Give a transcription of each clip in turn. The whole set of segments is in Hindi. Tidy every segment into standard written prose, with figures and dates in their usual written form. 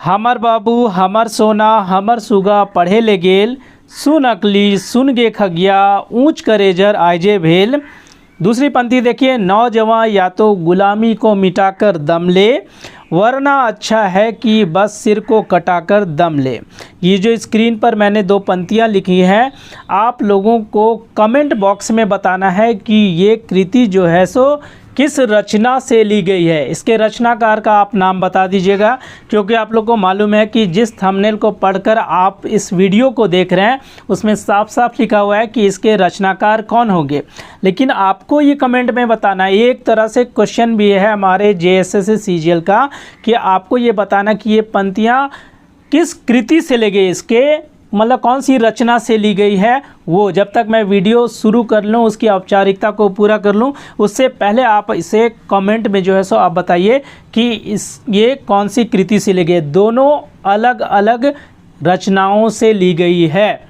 हमर बाबू हमर सोना हमर सुगा पढ़े ले गेल, सुन अकली सुन गे खगिया, ऊंच करेजर आइजे भेल। दूसरी पंक्ति देखिए, नौजवान या तो गुलामी को मिटाकर दम ले, वरना अच्छा है कि बस सिर को कटाकर दम ले। ये जो स्क्रीन पर मैंने दो पंक्तियाँ लिखी हैं, आप लोगों को कमेंट बॉक्स में बताना है कि ये कृति जो है सो किस रचना से ली गई है। इसके रचनाकार का आप नाम बता दीजिएगा, क्योंकि आप लोग को मालूम है कि जिस थंबनेल को पढ़कर आप इस वीडियो को देख रहे हैं उसमें साफ साफ लिखा हुआ है कि इसके रचनाकार कौन होंगे, लेकिन आपको ये कमेंट में बताना है। ये एक तरह से क्वेश्चन भी है हमारे JSS CGL का कि आपको ये बताना कि ये पंक्तियाँ किस कृति से ले गई, इसके मतलब कौन सी रचना से ली गई है। वो जब तक मैं वीडियो शुरू कर लूँ, उसकी औपचारिकता को पूरा कर लूँ, उससे पहले आप इसे कमेंट में जो है सो आप बताइए कि ये कौन सी कृति से ली गई। दोनों अलग अलग रचनाओं से ली गई है।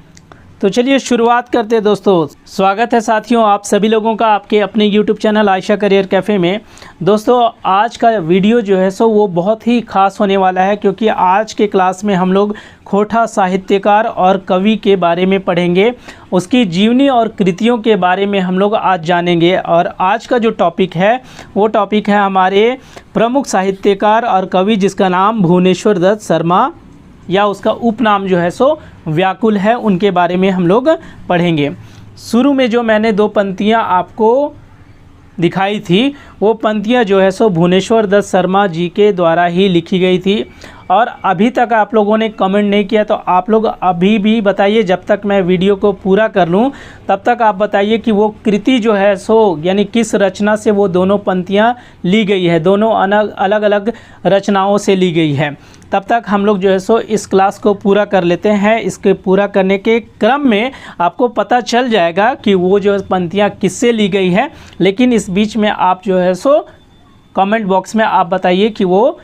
तो चलिए शुरुआत करते हैं दोस्तों। स्वागत है साथियों आप सभी लोगों का आपके अपने YouTube channel Ayesha career cafe में। दोस्तों आज का वीडियो जो है सो वो बहुत ही ख़ास होने वाला है, क्योंकि आज के क्लास में हम लोग खोटा साहित्यकार और कवि के बारे में पढ़ेंगे। उसकी जीवनी और कृतियों के बारे में हम लोग आज जानेंगे। और आज का जो टॉपिक है वो टॉपिक है हमारे प्रमुख साहित्यकार और कवि जिसका नाम भुवनेश्वर दत्त शर्मा या उसका उपनाम जो है सो व्याकुल है, उनके बारे में हम लोग पढ़ेंगे। शुरू में जो मैंने दो पंक्तियाँ आपको दिखाई थी वो पंक्तियाँ जो है सो भुवनेश्वर दत्त शर्मा जी के द्वारा ही लिखी गई थी। और अभी तक आप लोगों ने कमेंट नहीं किया तो आप लोग अभी भी बताइए, जब तक मैं वीडियो को पूरा कर लूँ तब तक आप बताइए कि वो कृति जो है सो यानी किस रचना से वो दोनों पंक्तियाँ ली गई है। दोनों अलग अलग रचनाओं से ली गई है। तब तक हम लोग जो है सो इस क्लास को पूरा कर लेते हैं। इसके पूरा करने के क्रम में आपको पता चल जाएगा कि वो जो पंक्तियाँ किससे ली गई है। लेकिन इस बीच में आप जो है सो कमेंट बॉक्स में आप बताइए कि वो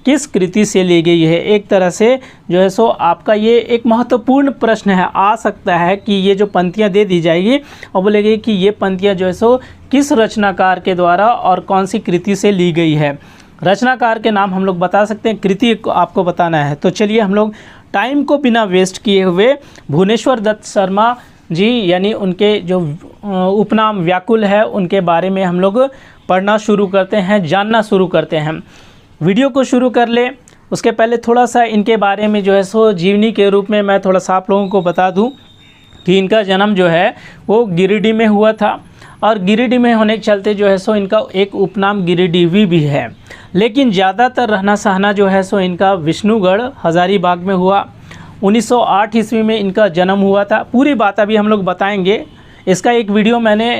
किस कृति से ली गई है। एक तरह से जो है सो आपका ये एक महत्वपूर्ण प्रश्न है। आ सकता है कि ये जो पंक्तियाँ दे दी जाएगी और बोलेगी कि ये पंक्तियाँ जो है सो किस रचनाकार के द्वारा और कौन सी कृति से ली गई है। रचनाकार के नाम हम लोग बता सकते हैं, कृति को आपको बताना है। तो चलिए हम लोग टाइम को बिना वेस्ट किए हुए भुवनेश्वर दत्त शर्मा जी यानी उनके जो उपनाम व्याकुल है उनके बारे में हम लोग पढ़ना शुरू करते हैं, जानना शुरू करते हैं। वीडियो को शुरू कर ले उसके पहले थोड़ा सा इनके बारे में जो है सो जीवनी के रूप में मैं थोड़ा सा आप लोगों को बता दूं कि इनका जन्म जो है वो गिरिडीह में हुआ था। और गिरिडीह में होने के चलते जो है सो इनका एक उपनाम गिरिडीहवी भी है। लेकिन ज़्यादातर रहना सहना जो है सो इनका विष्णुगढ़ हज़ारीबाग में हुआ। 1908 ईस्वी में इनका जन्म हुआ था। पूरी बात अभी हम लोग बताएंगे। इसका एक वीडियो मैंने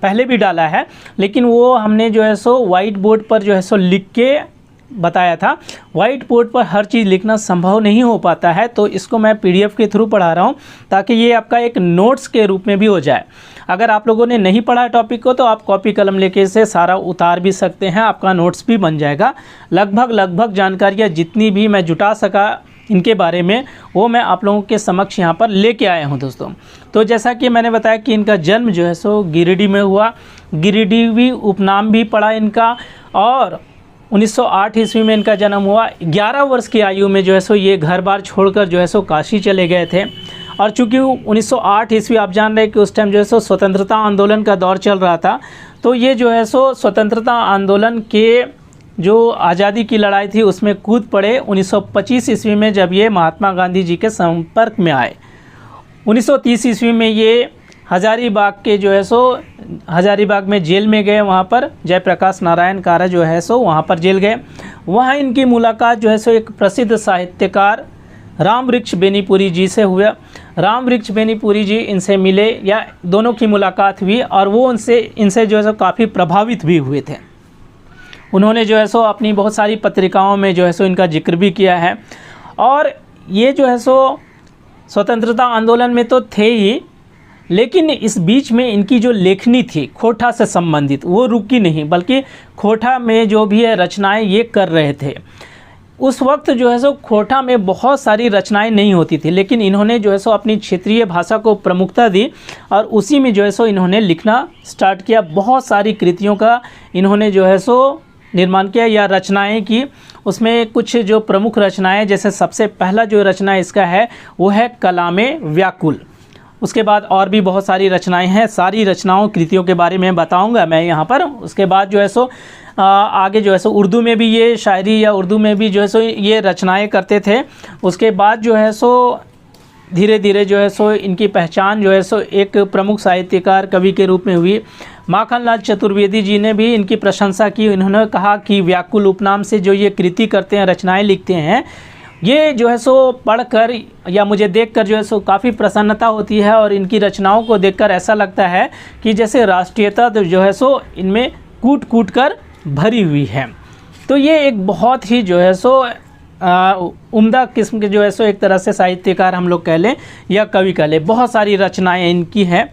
पहले भी डाला है, लेकिन वो हमने जो है सो वाइट बोर्ड पर जो है सो लिख के बताया था। वाइट बोर्ड पर हर चीज़ लिखना संभव नहीं हो पाता है, तो इसको मैं PDF के थ्रू पढ़ा रहा हूँ ताकि ये आपका एक नोट्स के रूप में भी हो जाए। अगर आप लोगों ने नहीं पढ़ा टॉपिक को तो आप कॉपी कलम लेके इसे सारा उतार भी सकते हैं, आपका नोट्स भी बन जाएगा। लगभग जानकारियाँ जितनी भी मैं जुटा सका इनके बारे में वो मैं आप लोगों के समक्ष यहाँ पर लेके आया हूँ दोस्तों। तो जैसा कि मैंने बताया कि इनका जन्म जो है सो गिरिडीह में हुआ। गिरिडीहवी उपनाम भी पड़ा इनका। और 1908 ईस्वी में इनका जन्म हुआ। 11 वर्ष की आयु में जो है सो ये घर बार छोड़कर जो है सो काशी चले गए थे। और चूँकि 1908 ईस्वी आप जान रहे हैं कि उस टाइम जो है सो स्वतंत्रता आंदोलन का दौर चल रहा था, तो ये जो है सो स्वतंत्रता आंदोलन के जो आज़ादी की लड़ाई थी उसमें कूद पड़े 1925 ईस्वी में, जब ये महात्मा गांधी जी के संपर्क में आए। 1930 ईस्वी में ये हज़ारीबाग के जो है सो हज़ारीबाग में जेल में गए। वहाँ पर जयप्रकाश नारायण कारा जो है सो वहाँ पर जेल गए। वहाँ इनकी मुलाकात जो है सो एक प्रसिद्ध साहित्यकार रामवृक्ष बेनीपुरी जी से हुआ। रामवृक्ष बेनीपुरी जी इनसे मिले या दोनों की मुलाकात हुई और वो इनसे जो है सो काफ़ी प्रभावित भी हुए थे। उन्होंने जो है सो अपनी बहुत सारी पत्रिकाओं में जो है सो इनका जिक्र भी किया है। और ये जो है सो स्वतंत्रता आंदोलन में तो थे ही, लेकिन इस बीच में इनकी जो लेखनी थी खोटा से संबंधित वो रुकी नहीं, बल्कि खोटा में जो भी है रचनाएं ये कर रहे थे। उस वक्त जो है सो खोटा में बहुत सारी रचनाएं नहीं होती थी, लेकिन इन्होंने जो है सो अपनी क्षेत्रीय भाषा को प्रमुखता दी और उसी में जो है सो इन्होंने लिखना स्टार्ट किया। बहुत सारी कृतियों का इन्होंने जो है सो निर्माण किया या रचनाएं की। उसमें कुछ जो प्रमुख रचनाएं, जैसे सबसे पहला जो रचना इसका है वो है कलामे व्याकुल। उसके बाद और भी बहुत सारी रचनाएं हैं, सारी रचनाओं कृतियों के बारे में बताऊंगा मैं यहाँ पर। उसके बाद जो है सो आगे जो है सो उर्दू में भी ये शायरी या उर्दू में भी जो है सो ये रचनाएं करते थे। उसके बाद जो है सो धीरे धीरे जो है सो इनकी पहचान जो है सो एक प्रमुख साहित्यकार कवि के रूप में हुई। माखनलाल चतुर्वेदी जी ने भी इनकी प्रशंसा की। इन्होंने कहा कि व्याकुल उपनाम से जो ये कृति करते हैं, रचनाएं लिखते हैं, ये जो है सो पढ़कर या मुझे देखकर जो है सो काफ़ी प्रसन्नता होती है और इनकी रचनाओं को देखकर ऐसा लगता है कि जैसे राष्ट्रीयता जो है सो इनमें कूट कूट कर भरी हुई है। तो ये एक बहुत ही जो है सो उम्दा किस्म के जो है सो एक तरह से साहित्यकार हम लोग कह लें या कवि कह लें। बहुत सारी रचनाएं इनकी हैं।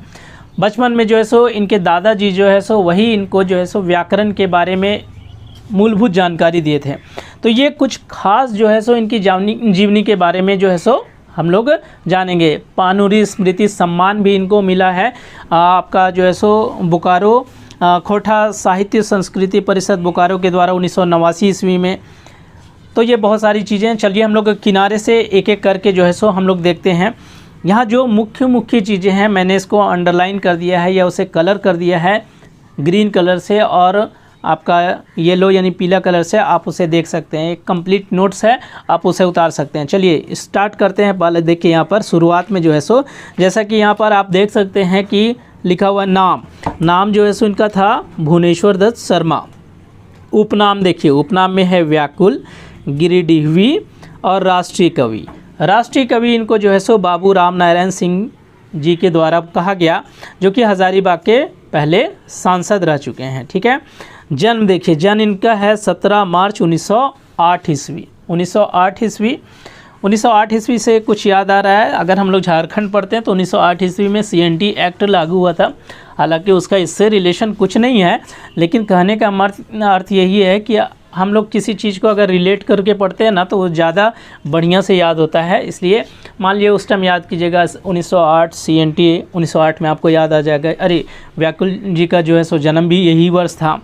बचपन में जो है सो इनके दादाजी जो है सो वही इनको जो है सो व्याकरण के बारे में मूलभूत जानकारी दिए थे। तो ये कुछ खास जो है सो इनकी जीवनी के बारे में जो है सो हम लोग जानेंगे। पानुरी स्मृति सम्मान भी इनको मिला है। आपका जो है सो बोकारो खोटा साहित्य संस्कृति परिषद बोकारो के द्वारा 1989 ईस्वी में। तो ये बहुत सारी चीज़ें, चलिए हम लोग किनारे से एक एक करके जो है सो हम लोग देखते हैं। यहाँ जो मुख्य चीज़ें हैं मैंने इसको अंडरलाइन कर दिया है या उसे कलर कर दिया है ग्रीन कलर से, और आपका येलो यानी पीला कलर से आप उसे देख सकते हैं। एक कंप्लीट नोट्स है, आप उसे उतार सकते हैं। चलिए स्टार्ट करते हैं। पहले देखिए यहाँ पर शुरुआत में जो है सो जैसा कि यहाँ पर आप देख सकते हैं कि लिखा हुआ नाम जो है सो इनका था भुवनेश्वर दत्त शर्मा। उपनाम देखिए, उपनाम में है व्याकुल, गिरिडीहवी और राष्ट्रीय कवि। राष्ट्रीय कवि इनको जो है सो बाबू राम नारायण सिंह जी के द्वारा कहा गया, जो कि हज़ारीबाग के पहले सांसद रह चुके हैं। ठीक है। जन्म देखिए, जन्म इनका है 17 मार्च 1908 ईस्वी। 1908 ईस्वी से कुछ याद आ रहा है, अगर हम लोग झारखंड पढ़ते हैं तो 1908 ईस्वी में CNT एक्ट लागू हुआ था। हालांकि उसका इससे रिलेशन कुछ नहीं है, लेकिन कहने का अर्थ यही है कि हम लोग किसी चीज़ को अगर रिलेट करके पढ़ते हैं ना तो वो ज़्यादा बढ़िया से याद होता है। इसलिए मान लीजिए उस टाइम याद कीजिएगा 1908 CNT 1908 में आपको याद आ जाएगा। अरे व्याकुल जी का जो है सो जन्म भी यही वर्ष था।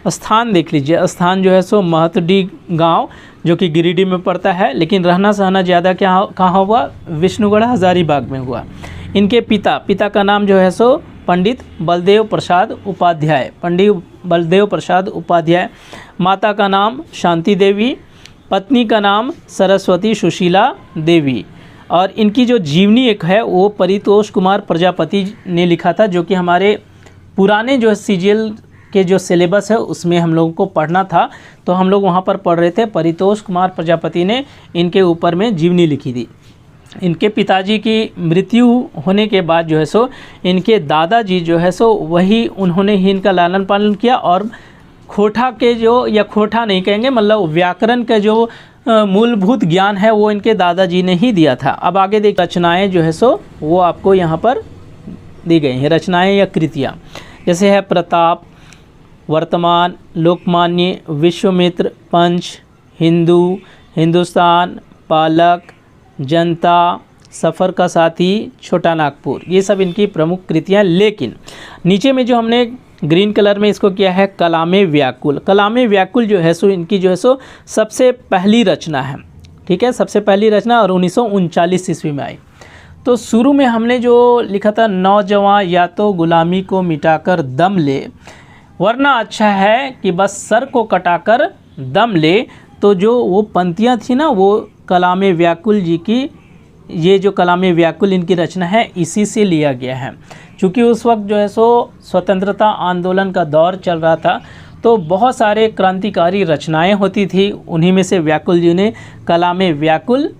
स्थान देख लीजिए, स्थान जो है सो महतडी गांव जो कि गिरिडीह में पड़ता है, लेकिन रहना सहना ज़्यादा कहाँ हुआ, विष्णुगढ़ हज़ारीबाग में हुआ। इनके पिता का नाम जो है सो पंडित बलदेव प्रसाद उपाध्याय, पंडित बलदेव प्रसाद उपाध्याय। माता का नाम शांति देवी, पत्नी का नाम सरस्वती सुशीला देवी। और इनकी जो जीवनी एक है वो परितोष कुमार प्रजापति ने लिखा था, जो कि हमारे पुराने जो CGL के जो सिलेबस है उसमें हम लोगों को पढ़ना था, तो हम लोग वहाँ पर पढ़ रहे थे। परितोष कुमार प्रजापति ने इनके ऊपर में जीवनी लिखी थी। इनके पिताजी की मृत्यु होने के बाद जो है सो इनके दादाजी जो है सो वही उन्होंने ही इनका लालन पालन किया, और खोटा के जो, या खोटा नहीं कहेंगे, मतलब व्याकरण का जो मूलभूत ज्ञान है वो इनके दादाजी ने ही दिया था। अब आगे देख, रचनाएं जो है सो वो आपको यहाँ पर दी गई हैं। रचनाएं या कृतियाँ जैसे है प्रताप, वर्तमान, लोकमान्य, विश्वामित्र, पंच, हिंदू, हिंदुस्तान, पालक, जनता, सफ़र का साथी, छोटा नागपुर, ये सब इनकी प्रमुख कृतियाँ। लेकिन नीचे में जो हमने ग्रीन कलर में इसको किया है कलामे व्याकुल। कलामे व्याकुल जो है सो इनकी जो है सो सबसे पहली रचना है। ठीक है, सबसे पहली रचना, और 1939 ईस्वी में आई। तो शुरू में हमने जो लिखा था, नौजवां या तो गुलामी को मिटाकर दम ले, वरना अच्छा है कि बस सर को कटाकर दम ले। तो जो वो पंक्तियाँ थी ना, वो कलामे व्याकुल जी की, ये जो कलामे व्याकुल इनकी रचना है इसी से लिया गया है। क्योंकि उस वक्त जो है सो स्वतंत्रता आंदोलन का दौर चल रहा था, तो बहुत सारे क्रांतिकारी रचनाएं होती थी। उन्हीं में से व्याकुल जी ने कलामे व्याकुल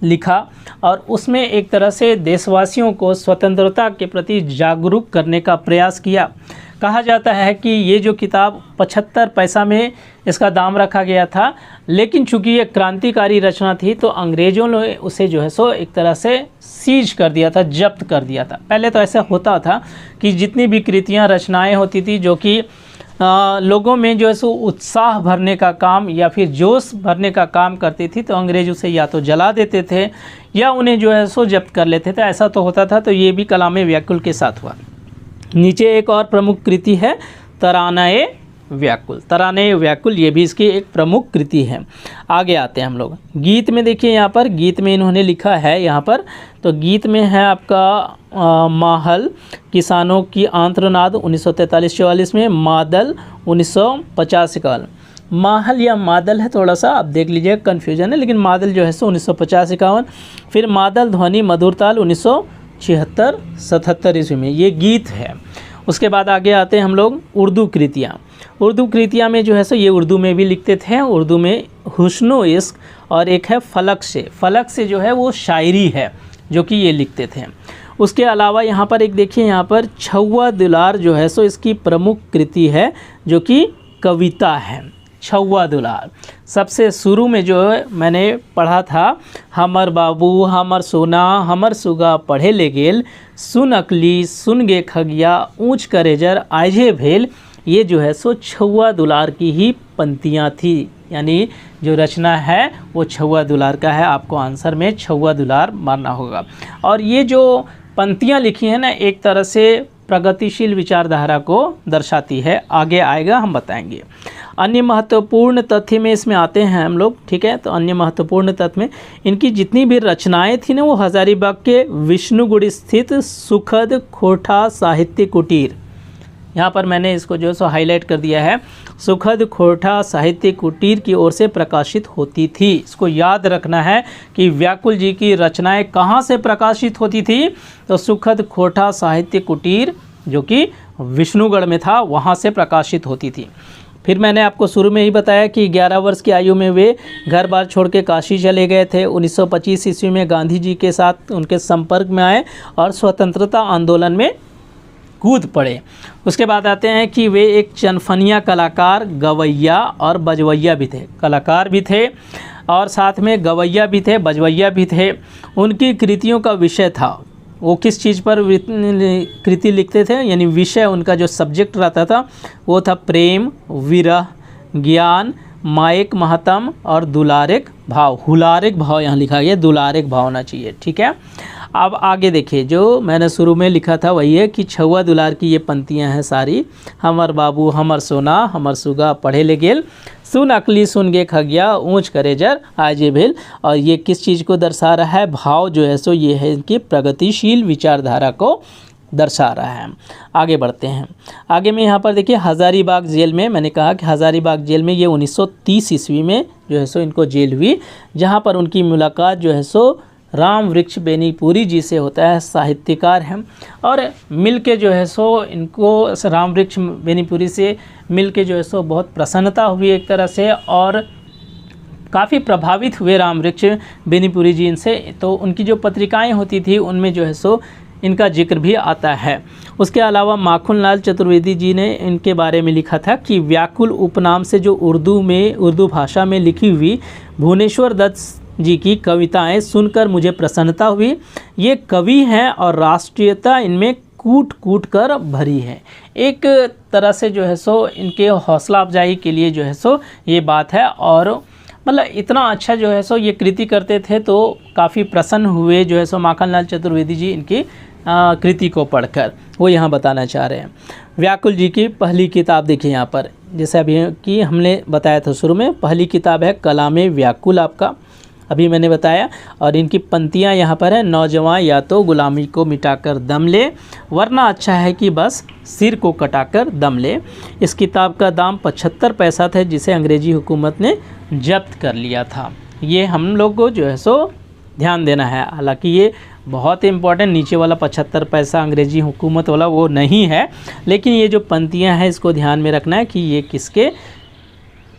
लिखा, और उसमें एक तरह से देशवासियों को स्वतंत्रता के प्रति जागरूक करने का प्रयास किया। कहा जाता है कि ये जो किताब 75 पैसा में इसका दाम रखा गया था, लेकिन चूंकि ये क्रांतिकारी रचना थी तो अंग्रेज़ों ने उसे जो है सो एक तरह से सीज कर दिया था, जब्त कर दिया था। पहले तो ऐसा होता था कि जितनी भी कृतियाँ रचनाएं होती थी जो कि लोगों में जो है सो उत्साह भरने का काम या फिर जोश भरने का काम करती थी, तो अंग्रेज उसे या तो जला देते थे या उन्हें जो है सो जब्त कर लेते थे। ऐसा तो होता था। तो ये भी कलामे व्याकुल के साथ हुआ। नीचे एक और प्रमुख कृति है तरानाए व्याकुल। तराने व्याकुल ये भी इसकी एक प्रमुख कृति है। आगे आते हैं हम लोग गीत में। देखिए यहाँ पर गीत में इन्होंने लिखा है यहाँ पर, तो गीत में है आपका माहल, किसानों की आंत्रनाद 1943-44 में, मादल 1950-51। माहल या मादल है, थोड़ा सा आप देख लीजिएगा कन्फ्यूजन है, लेकिन मादल जो है सो 1950-51। फिर मादल ध्वनि मधुरताल 1976-77 ईस्वी में, ये गीत है। उसके बाद आगे आते हैं हम लोग उर्दू कृतियाँ। उर्दू कृतियाँ में जो है सो ये उर्दू में भी लिखते थे, उर्दू में हुस्नो इश्क, और एक है फलक से। फलक से जो है वो शायरी है जो कि ये लिखते थे। उसके अलावा यहाँ पर एक देखिए, यहाँ पर छौवा दुलार जो है सो इसकी प्रमुख कृति है जो कि कविता है। छौवा दुलार सबसे शुरू में जो मैंने पढ़ा था, हमर बाबू हमर सोना हमर सुगा पढ़े ले गेल, सुन अकली सुन गे खगिया ऊँच करेजर आइजे भेल, ये जो है सो छौवा दुलार की ही पंक्तियाँ थी। यानी जो रचना है वो छौवा दुलार का है। आपको आंसर में छौवा दुलार मारना होगा। और ये जो पंक्तियाँ लिखी हैं ना, एक तरह से प्रगतिशील विचारधारा को दर्शाती है। आगे आएगा, हम बताएंगे। अन्य महत्वपूर्ण तथ्य में इसमें आते हैं हम लोग, ठीक है। तो अन्य महत्वपूर्ण तथ्य में इनकी जितनी भी रचनाएं थी ना, वो हजारीबाग के विष्णुगुड़ी स्थित सुखद खोटा साहित्य कुटीर, यहाँ पर मैंने इसको जो है सो हाईलाइट कर दिया है, सुखद खोटा साहित्य कुटीर की ओर से प्रकाशित होती थी। इसको याद रखना है कि व्याकुल जी की रचनाएं कहाँ से प्रकाशित होती थी, तो सुखद खोटा साहित्य कुटीर जो कि विष्णुगढ़ में था, वहाँ से प्रकाशित होती थी। फिर मैंने आपको शुरू में ही बताया कि 11 वर्ष की आयु में वे घर बार छोड़ के काशी चले गए थे। 1925 ईस्वी में गांधी जी के साथ उनके संपर्क में आए और स्वतंत्रता आंदोलन में कूद पड़े। उसके बाद आते हैं कि वे एक चनफनिया कलाकार, गवैया और बजवैया भी थे। कलाकार भी थे और साथ में गवैया भी थे, बजवैया भी थे। उनकी कृतियों का विषय था, वो किस चीज़ पर कृति लिखते थे, यानी विषय उनका जो सब्जेक्ट रहता था वो था प्रेम, विरह, ज्ञान, मायक महतम और दुलारिक भाव। हुलारिक भाव यहाँ लिखा गया, दुलारिक भाव होना चाहिए, ठीक है। अब आगे देखिए, जो मैंने शुरू में लिखा था वही है कि छौवा दुलार की ये पंक्तियाँ हैं सारी। हमर बाबू हमर सोना हमर सुगा पढ़े ले गेल, सुन अकली सुन गे खगिया ऊँच करेजर आजे भेल। और ये किस चीज़ को दर्शा रहा है, भाव जो है सो ये है इनकी प्रगतिशील विचारधारा को दर्शा रहा है। आगे बढ़ते हैं। आगे में यहाँ पर देखिए, हज़ारीबाग जेल में, मैंने कहा कि हज़ारीबाग जेल में ये 1930 ईस्वी में जो है सो इनको जेल हुई, जहाँ पर उनकी मुलाकात जो है सो राम वृक्ष बेनीपुरी जी से होता है, साहित्यकार हैं। और मिल के जो है सो इनको राम वृक्ष बेनीपुरी से मिल के जो है सो बहुत प्रसन्नता हुई एक तरह से, और काफ़ी प्रभावित हुए राम वृक्ष बेनीपुरी जी इनसे। तो उनकी जो पत्रिकाएं होती थी उनमें जो है सो इनका जिक्र भी आता है। उसके अलावा माखनलाल चतुर्वेदी जी ने इनके बारे में लिखा था कि व्याकुल उपनाम से जो उर्दू भाषा में लिखी हुई भुवनेश्वर दत्त जी की कविताएं सुनकर मुझे प्रसन्नता हुई। ये कवि हैं और राष्ट्रीयता इनमें कूट कूट कर भरी है। एक तरह से जो है सो इनके हौसला अफजाई के लिए जो है सो ये बात है। और मतलब इतना अच्छा जो है सो ये कृति करते थे, तो काफ़ी प्रसन्न हुए जो है सो माखनलाल चतुर्वेदी जी इनकी कृति को पढ़कर, वो यहाँ बताना चाह रहे हैं। व्याकुल जी की पहली किताब देखिए यहाँ पर, जैसे अभी कि हमने बताया था शुरू में, पहली किताब है कलामे व्याकुल, आपका अभी मैंने बताया। और इनकी पंक्तियाँ यहाँ पर है, नौजवान या तो गुलामी को मिटाकर दम ले, वरना अच्छा है कि बस सिर को कटाकर दम ले। इस किताब का दाम 75 पैसा था, जिसे अंग्रेजी हुकूमत ने जब्त कर लिया था। ये हम लोग को जो है सो ध्यान देना है। हालांकि ये बहुत इम्पोर्टेंट, नीचे वाला 75 पैसा अंग्रेजी हुकूमत वाला वो नहीं है, लेकिन ये जो पंक्तियाँ हैं इसको ध्यान में रखना है कि ये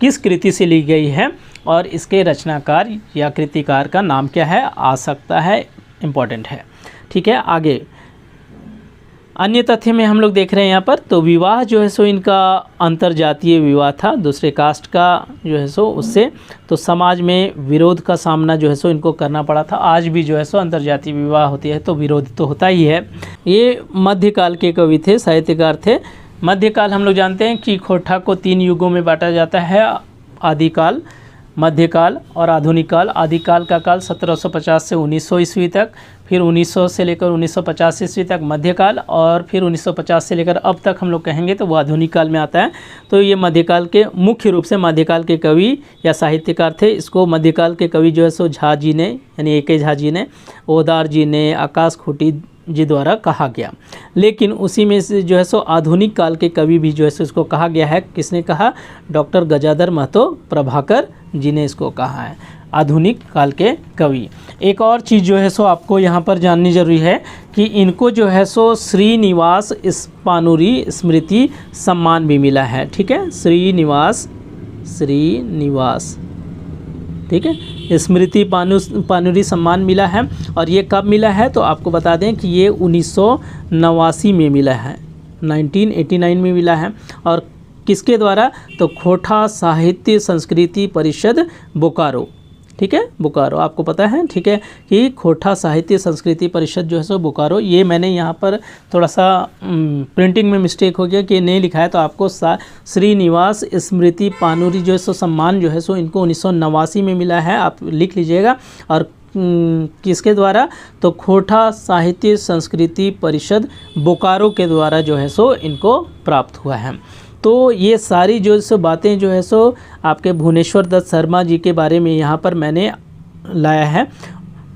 किस कृति से ली गई है और इसके रचनाकार या कृतिकार का नाम क्या है, आ सकता है, इम्पोर्टेंट है, ठीक है। आगे अन्य तथ्य में हम लोग देख रहे हैं यहाँ पर, तो विवाह जो है सो इनका अंतर्जातीय विवाह था, दूसरे कास्ट का जो है सो उससे, तो समाज में विरोध का सामना जो है सो इनको करना पड़ा था। आज भी जो है सो अंतर्जातीय विवाह होती है तो विरोध तो होता ही है। ये मध्यकाल के कवि थे, साहित्यकार थे। मध्यकाल हम लोग जानते हैं कि खोटा को 3 युगों में बांटा जाता है, आदिकाल, मध्यकाल और आधुनिक काल। आदिकाल का काल 1750 से 1900 ईस्वी तक, फिर 1900 से लेकर 1950 ईस्वी तक मध्यकाल, और फिर 1950 से लेकर अब तक हम लोग कहेंगे तो वो आधुनिक काल में आता है। तो ये मध्यकाल के मुख्य रूप से मध्यकाल के कवि या साहित्यकार थे। इसको मध्यकाल के कवि जो है सो झा जी ने, यानी ए.के. झा जी ने, ओदार जी ने, आकाश खूंटी जी द्वारा कहा गया। लेकिन उसी में से जो है सो आधुनिक काल के कवि भी जो है सो इसको कहा गया है। किसने कहा? डॉक्टर गजाधर महतो प्रभाकर जी ने इसको कहा है, आधुनिक काल के कवि। एक और चीज़ जो है सो आपको यहाँ पर जाननी जरूरी है कि इनको जो है सो श्रीनिवास पानुरी स्मृति सम्मान भी मिला है। ठीक है, श्रीनिवास, ठीक है, स्मृति पानुरी सम्मान मिला है। और ये कब मिला है तो आपको बता दें कि ये 1989 में मिला है, 1989 में मिला है। और किसके द्वारा? तो खोटा साहित्य संस्कृति परिषद बोकारो। ठीक है, बोकारो आपको पता है, ठीक है, कि खोटा साहित्य संस्कृति परिषद जो है सो बोकारो। ये मैंने यहाँ पर थोड़ा सा प्रिंटिंग में मिस्टेक हो गया कि नहीं लिखा है, तो आपको श्रीनिवास स्मृति पानुरी जो है सो सम्मान जो है सो इनको 1989 में मिला है, आप लिख लीजिएगा। और किसके द्वारा? तो खोटा साहित्य संस्कृति परिषद बोकारो के द्वारा जो है सो इनको प्राप्त हुआ है। तो ये सारी जो सो बातें जो है सो आपके भुवनेश्वर दत्त शर्मा जी के बारे में यहाँ पर मैंने लाया है।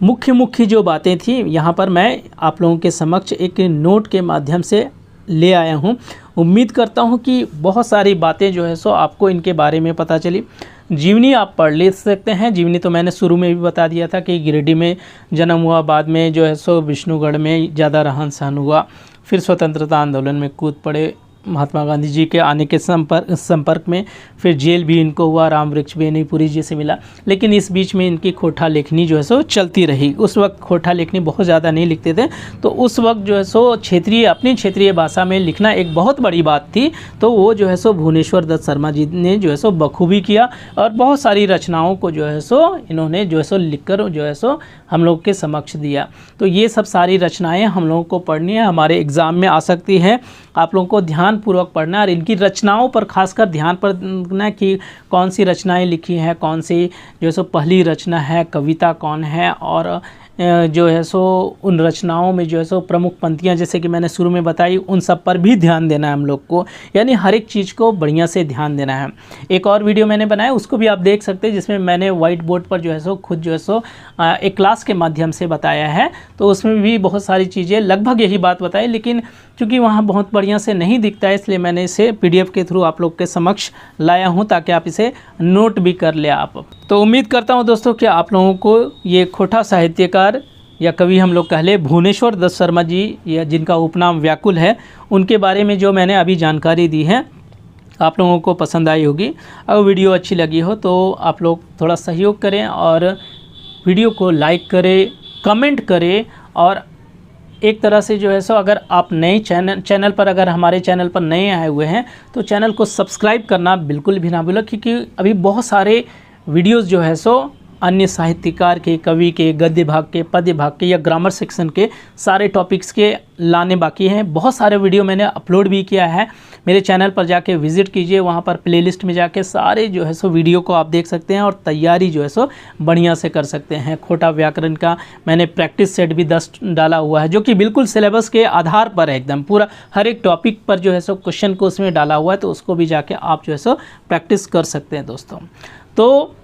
मुख्य जो बातें थी यहाँ पर मैं आप लोगों के समक्ष एक नोट के माध्यम से ले आया हूँ। उम्मीद करता हूँ कि बहुत सारी बातें जो है सो आपको इनके बारे में पता चली। जीवनी आप पढ़ ले सकते हैं। जीवनी तो मैंने शुरू में भी बता दिया था कि गिरिडीह में जन्म हुआ, बाद में जो है सो विष्णुगढ़ में ज़्यादा रहन सहन हुआ, फिर स्वतंत्रता आंदोलन में कूद पड़े महात्मा गांधी जी के आने के संपर्क में, फिर जेल भी इनको हुआ, राम वृक्ष बेनीपुरी जी से मिला। लेकिन इस बीच में इनकी खोटा लेखनी जो है सो चलती रही। उस वक्त खोटा लेखनी बहुत ज़्यादा नहीं लिखते थे, तो उस वक्त जो है सो अपनी क्षेत्रीय भाषा में लिखना एक बहुत बड़ी बात थी। तो वो जो है सो भुवनेश्वर दत्त शर्मा जी ने जो है सो बखूबी किया, और बहुत सारी रचनाओं को जो है सो इन्होंने जो है सो लिखकर जो है सो हम लोग के समक्ष दिया। तो ये सब सारी रचनाएँ हम लोगों को पढ़नी है, हमारे एग्ज़ाम में आ सकती है। आप लोगों को ध्यानपूर्वक पढ़ना है और इनकी रचनाओं पर खासकर ध्यान पर देना कि कौन सी रचनाएं लिखी हैं, कौन सी जो है सो पहली रचना है, कविता कौन है, और जो है सो उन रचनाओं में जो है सो प्रमुख पंक्तियां जैसे कि मैंने शुरू में बताई, उन सब पर भी ध्यान देना है हम लोग को। यानी हर एक चीज़ को बढ़िया से ध्यान देना है। एक और वीडियो मैंने बनाया, उसको भी आप देख सकते हैं, जिसमें मैंने वाइट बोर्ड पर जो है सो खुद जो है सो एक क्लास के माध्यम से बताया है। तो उसमें भी बहुत सारी चीज़ें लगभग यही बात बताई, लेकिन क्योंकि वहाँ बहुत बढ़िया से नहीं दिखता है, इसलिए मैंने इसे PDF के थ्रू आप लोग के समक्ष लाया हूँ, ताकि आप इसे नोट भी कर ले आप। तो उम्मीद करता हूँ दोस्तों कि आप लोगों को ये खोटा साहित्यकार या कवि हम लोग कह ले भुवनेश्वर दत्त शर्मा जी, या जिनका उपनाम व्याकुल है, उनके बारे में जो मैंने अभी जानकारी दी है आप लोगों को पसंद आई होगी। अगर वीडियो अच्छी लगी हो तो आप लोग थोड़ा सहयोग करें और वीडियो को लाइक करें, कमेंट करें, और एक तरह से जो है सो अगर आप नए चैनल पर, अगर हमारे चैनल पर नए आए हुए हैं तो चैनल को सब्सक्राइब करना बिल्कुल भी ना भूलें, क्योंकि अभी बहुत सारे वीडियोस जो है सो अन्य साहित्यकार के, कवि के, गद्य भाग के, पद्य भाग के या ग्रामर सेक्शन के सारे टॉपिक्स के लाने बाकी हैं। बहुत सारे वीडियो मैंने अपलोड भी किया है। मेरे चैनल पर जाके विज़िट कीजिए, वहाँ पर प्लेलिस्ट में जाके सारे जो है सो वीडियो को आप देख सकते हैं और तैयारी जो है सो बढ़िया से कर सकते हैं। खोटा व्याकरण का मैंने प्रैक्टिस सेट भी 10 डाला हुआ है, जो कि बिल्कुल सिलेबस के आधार पर है, एकदम पूरा हर एक टॉपिक पर जो है सो क्वेश्चन को उसमें डाला हुआ है, तो उसको भी जाके आप जो है सो प्रैक्टिस कर सकते हैं दोस्तों। तो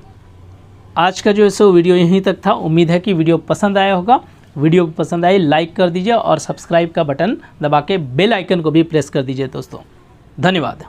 आज का जो है सो वीडियो यहीं तक था। उम्मीद है कि वीडियो पसंद आया होगा। वीडियो पसंद आई लाइक कर दीजिए और सब्सक्राइब का बटन दबा के बेल आइकन को भी प्रेस कर दीजिए दोस्तों। धन्यवाद।